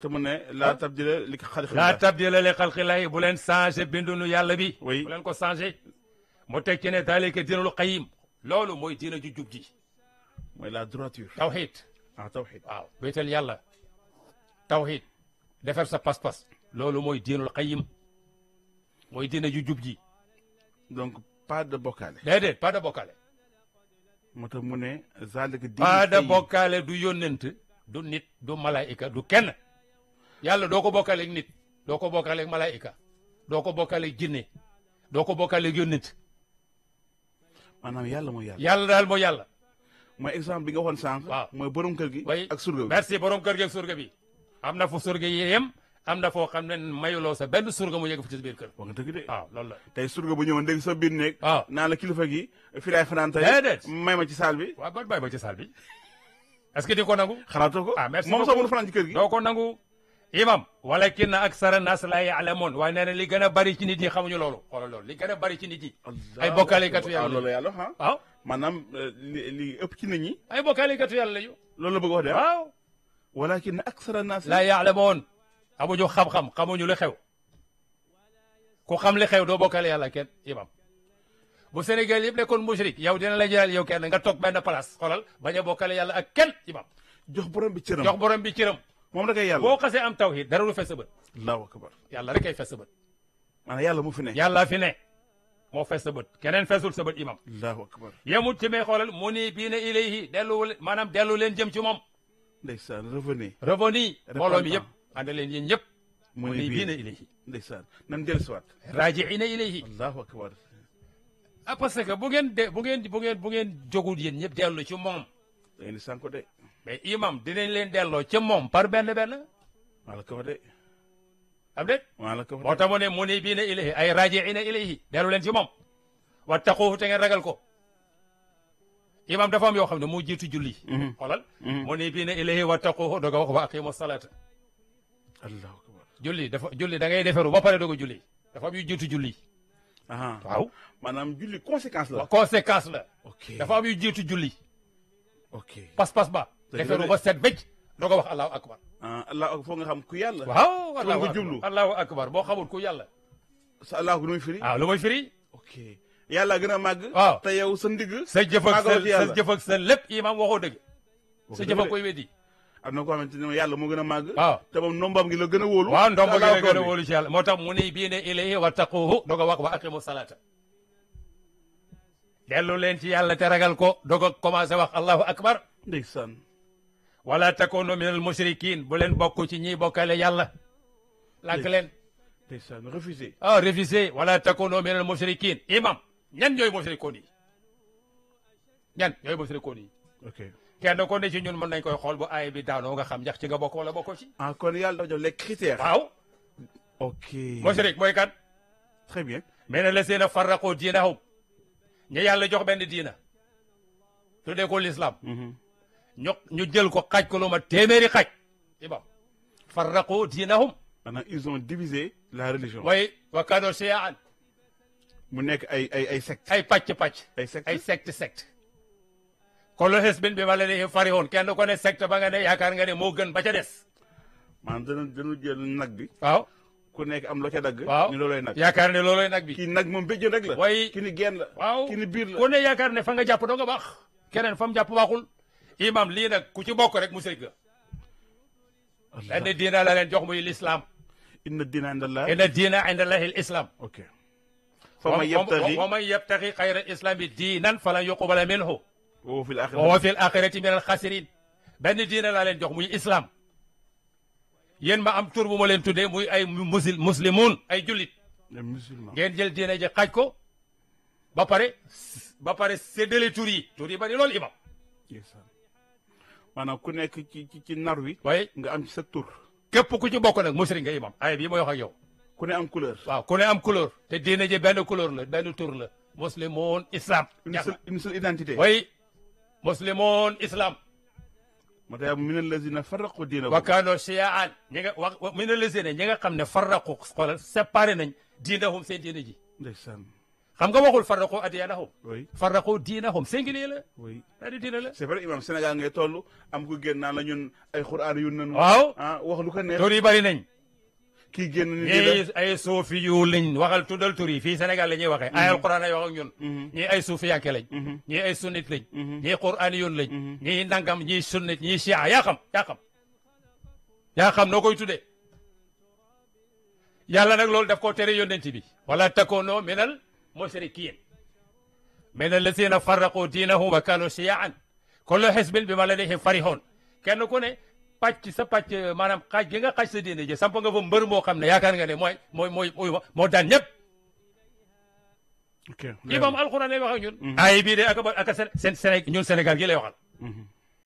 te mu ne laa tabdila li xalqillah. laa tabdila li xalqillah bu leen changé bindunu yàlla bi. oui bu leen ko changé. mu teg ci ne daalika diinul qayyim loolu mooy diina ju jub ji. mooy la droiture. tawhid. tawhid. waaw wéetal yàlla. tawhid. defar sa pas-pas. loolu mooy diinul qayyim. mooy diina ju jub ji. donc pas de bokkaale. déedéet pas de bokkaale. moo tax mu ne zalika diinul pas de qayyim. bokkaale du yónnent du nit du malaayika du kenn. yàlla doo ko bokkaaleeg nit. doo ko bokkaaleeg malaayika. doo ko bokkaaleeg jinne. doo ko bokkaaleeg yónnent. maanaam yàlla mooy yàlla. yàlla daal mooy yàlla. mooy exemple bi nga waxoon sànq. waaw mooy borom kër gi. way ak surga bi. merci borom kër gi ak surga bi. am na fu surga yi yem am na foo xam ne mayuloo sa benn surga mu yegg fa ci biir kër. wax nga dëgg de. waaw loolu la. tey surga bu ñëwoon dégg sa biir néeg. waaw naa la kilifa gi fii laay fanaan tey. déedéet may ma ci saal bi. waaw ba bàyyi ba ci saal bi. est-ce que di ko nangu. xalaatoo ko. ah merci moom sax mënu fanaan ci kër gi. doo ko nangu. imam walakin aksara nas la ya'lamun waaye nee na li gën a bari ci nit ñi xamuñu loolu xoolal loolu li gën a bari ci nit ñi. ay bokkaalekatu yàlla loolu yàlla ah. waaw maanaam li ëpp ci nit ñi. ay bokkaalekatu yàlla lañu. loolu la bëgg wax de. waaw walakin aksara nas la ya'lamun amuñu xam-xam xamuñu li xew ku xam li xew doo bokkaale yàlla kenn imam bu Sénégal yëpp nekkoon mushrik yow dina la jëlal yow kenn nga toog benn place xoolal bañ a bokkaale yàlla ak kenn imam jox borom bi cëram. jox borom bi cëram. moom da koy yàlla. boo xasee am tawhid dara du fees sa bët. allahu akbar. yàlla rek ay fees sa bët. maanaam yàlla mu fi ne. yàlla fi ne moo fees sa bët keneen feesul sa bët imam. allahu akbar. yemut ci may xoolal muniibiina ilayhi dellu leen jëm ci moom. ndeysaan revenu. revenu mbooloo mi yëpp ànd leen yéen ñëpp. muniibiina ilayhi. ndeysaan nan dellusiwaat. raaji'iina ilayhi. allahu akbar. ah parce que bu ngeen jógul yéen ñëpp dellu ci moom. da ngeen di sànko de. mais imam dinañ leen delloo ca moom par benn benn. maa la ko wax de. am déet. maa la ko wax de. moo tax mu ne muniibiina ilayhi ay raaji'iina ilayhi dellu leen ci moom. wattaquuhu te ngeen ragal ko. imam dafa am yoo xam ne moo jiitu julli. xoolal. muniibiina ilayhi wattaquuhu doog a wax wa aqiimu salaata. allahu akbar. julli da ngay deferu ba pare doog a julli dafa am yu jiitu julli. waaw. maanaam julli conséquence la. conséquence la. ok dafa am yu jiitu julli. ok pas-pas ba. deferu ba set bëcc doog a wax allahu akbar. allahu akbar foog nga xam ku yàlla. waaw allahu akbar jublu. allahu akbar boo xamul ku yàlla. sa allahu lu muy firi. lu muy firi. ok yàlla gën a màgg. waaw te yow sa ndigg. sa jëf ak sa lépp imam waxoo dëgg. sa jëf ak koy weddi. am na ko xamante ne yàlla moo gën a màgg. waaw te moom ndombam gi la gën a wóolu. waaw ndomb gi la gën a wóolu ci yàlla moo tax muniibiina ilayhi wattaquuhu doog a wax wa aqiimu salaata. dellu leen ci yàlla te ragal ko doog a commencé wax allahu akbar. ndeysaan. wala takunu minal mushrikin bu leen bokk ci ñiy bokkale yàlla. lànk leen. ndeysaan refusé. refusé wala takunu minal mushrikin imam ñan ñooy mushrikoon yi. ñan ñooy mushrikoon yi. ok kenn ko ne ci ñun mën nañ koy xool bu aay bi daanoo nga xam ndax ci nga bokk wala bokkoo ci. kon yàlla dafa jox les critères. waaw. ok mushrik mooy kan. très bien. mais ne la seen a farraqu diinahum ñu yàlla jox benn diina. tuddee ko l'islam. ñu jël ko xaaj ko lu ma téeméeri xaaj. imam farraqu diinahum. maanaam ils ont divisé la religion. mooy wa kaanu shiya'an. mu nekk ay secte. ay pàcc. ay secte. kullu hizbin bimaa ladayhim farihun kenn ko ne secte ba nga ne yaakaar nga ne moo gën ba ca des. maanaam dana jël nag bi. waaw. ku nekk am loo ca dagg. waaw ni looloy nag. yaakaar ne looloy nag bi. kii nag moom béjjën rek la. way kii ni genn la. waaw kii ni biir la. ku ne yaakaar ne fa nga jàpp doo nga baax. keneen fa mu jàpp baaxul. imam lii nag ku ci bokk rek mushrik ga. benn diina la leen jox muy l'islam. inna diina indallah. inna diina indallahi al-islam. ok. fa man yabtaxi xayra al-islami diinan falan yuqbala minhu. wa huwa fil axirati min al-xaasiriin. benn diina laa leen jox muy islam. yéen ma am tur bu ma leen tuddee muy ay muslimun ay jullit. ngeen jël diina ji xaaj ko. ba pare séddale tur yi. tur yi bari loolu imam. maanaam ku nekk ci nar wi. waaye nga am ci sa tur. képp ku ci bokk nag mushrik nga imam. ay bii mooy wax ak yow. ku ne am couleur. waaw ku ne am couleur. te diina ji benn couleur la benn tur la. muslimun islam. une seule identité. oui muslimun islam. moo tax min allazina farraqu diinahum. wa kaanu shiya'an ñi nga wax min allazina ñi nga xam ne farraqu xoolal séparé nañ diinahum seen diina ji. ndeysaan. xam nga waxul farraqu adyanahum oui farraqu diinahum singulier la oui daa di diina la c'est vrai imam Sénégal ngay toll am ku génn naan la ñun ay xuraan yu nan waaw wax lu ko neex tur yi bari nañ kii génn ni ñii ay suufi yu lañ waxal tuddal tur yi fii Sénégal la ñuy waxee ay alquran ay wax ak ñun ñii ay suufi yanke lañ ñii ay sunnit lañ ñii quraan yoon lañ ñii nangam ñii sunnit ñii chia yaa xam noo koy tuddee yàlla nag loolu daf koo tere yónnent bi wala takoonoo minal mushrikiin minal lazina farraqu diinahum wa kaanu shiyaan kullu xisbin bimaa ladayhim farihoon kenn ku ne pàcc sa pàcc maanaam xaaj gi nga xaaj sa diine ji samp nga fa mbër moo xam ne yaakaar nga ne moo daan ñëpp ok imam alquran lay wax ak ñun ay bii de ak ñun Sénégal gi lay waxal